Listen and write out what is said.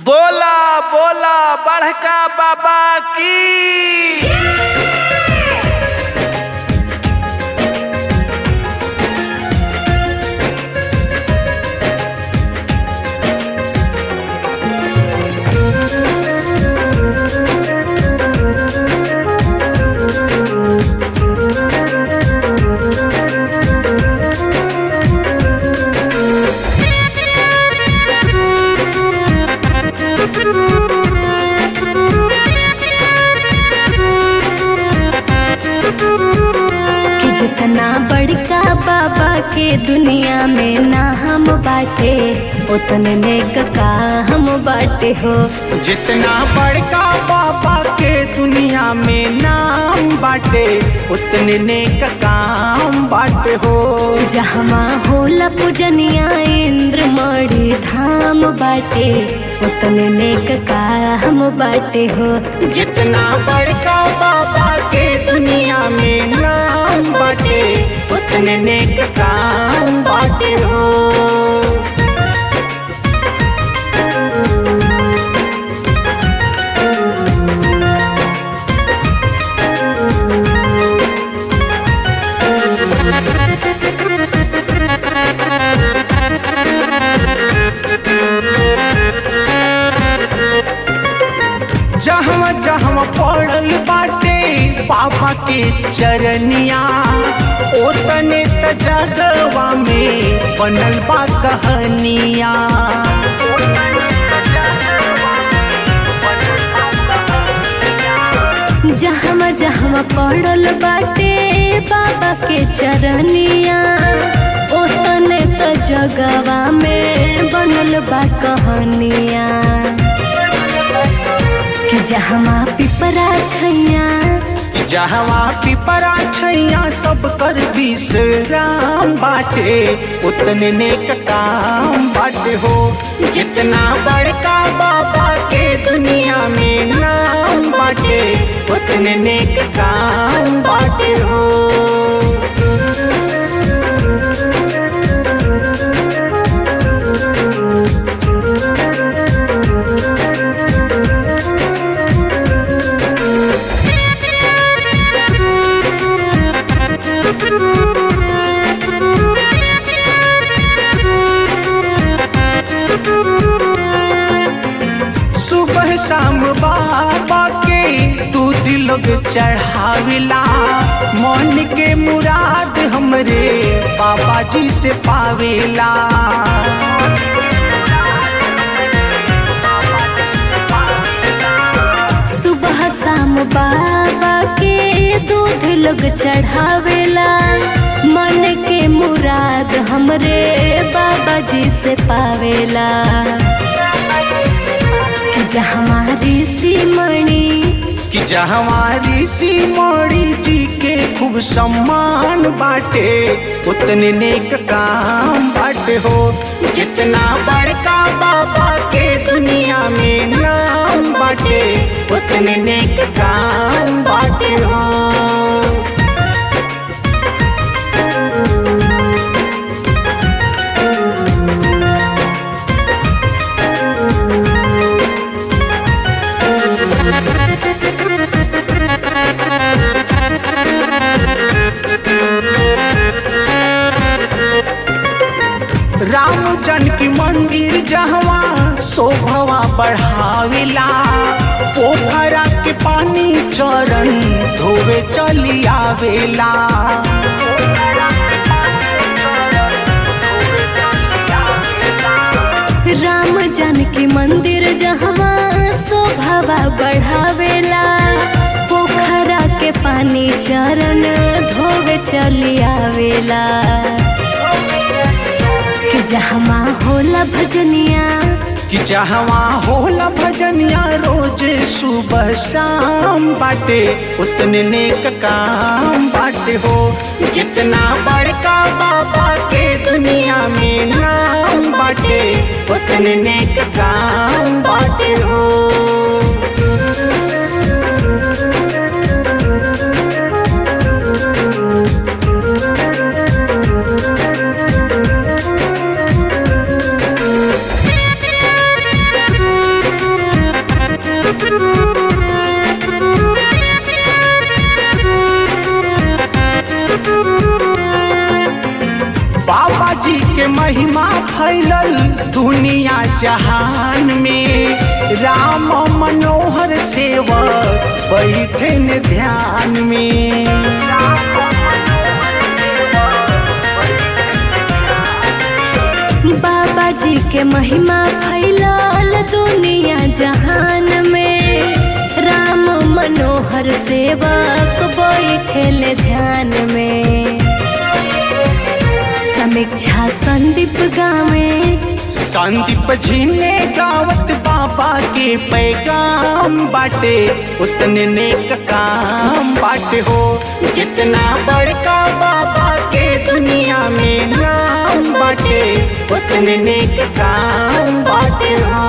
बोला बोला बड़का बाबा की। जितना बड़का बाबा के दुनिया में ना हम बाटे उतने नेक का हम बाटे हो। जितना बड़का बाबा के दुनिया में नाम बाटे उतने नेक काम बाटे हो। जहाँ होला पूजनिया इंद्र मणि धाम बाटे उतने नेक का हम बाटे हो। जितना बड़का बाबा के दुनिया में नाम बाटे उतने नेक काम बाटे हो। जहाँ जहाँ पड़ल बाटे बाबा के चरनिया ओतने त जगवा में बनल बा कहानिया। जहाँ जहाँ पड़ल बाटे बाबा के चरनिया ओतने त जगवा में बनल बा कहानिया। जहाँ पिपरा छैया जहाँ पिपरा छैया सब कर विश्राम बाटे उतने नेक काम बाटे हो। जितना बड़का बाबा के दुनिया में नाम बाटे उतने नेक काम बाटे हो। सुबह शाम बाबा के दूध लोग चढ़ावेला मन के मुराद हमरे बाबा जी से पावेला। सुबह शाम बाबा के दूध लोग चढ़ावेला मन के मुराद हमरे बाबा जी से पावेला। जहाँ ऋषि मणि कि जहाँ ऋषि मणि जी के खूब सम्मान बाटे उतने नेक काम बाटे हो। जितना बड़का बाबा के दुनिया में नाम बाटे उतने नेक काम बाटे हो। राम जानकी मंदिर जहाँ शोभवा बढ़ावेला पोखरा के पानी चरण धोवे चली आवेला। राम जानकी मंदिर जहाँ शोभावा बढ़ावेला पोखरा के पानी चरण धोवे चली आवेला। जहाँ होला भजनिया कि जहाँ होला भजनिया रोज सुबह शाम बाटे उतने नेक काम बाटे हो। जितना बड़का बाबा के दुनिया में नाम बाटे उतने नेक काम बाटे हो। जहान में राम मनोहर सेवक बैठे न ध्यान में। बाबा जी के महिमा फैलल दुनिया जहान में राम मनोहर सेवक बैठे ध्यान में। समीक्षा संदीप गावे संदीप जी ने गावत बाबा के पैगाम बाटे उतने नेक काम बाटे हो। जितना बड़का बाबा के दुनिया में नाम बाटे उतने नेक काम बाटे हो।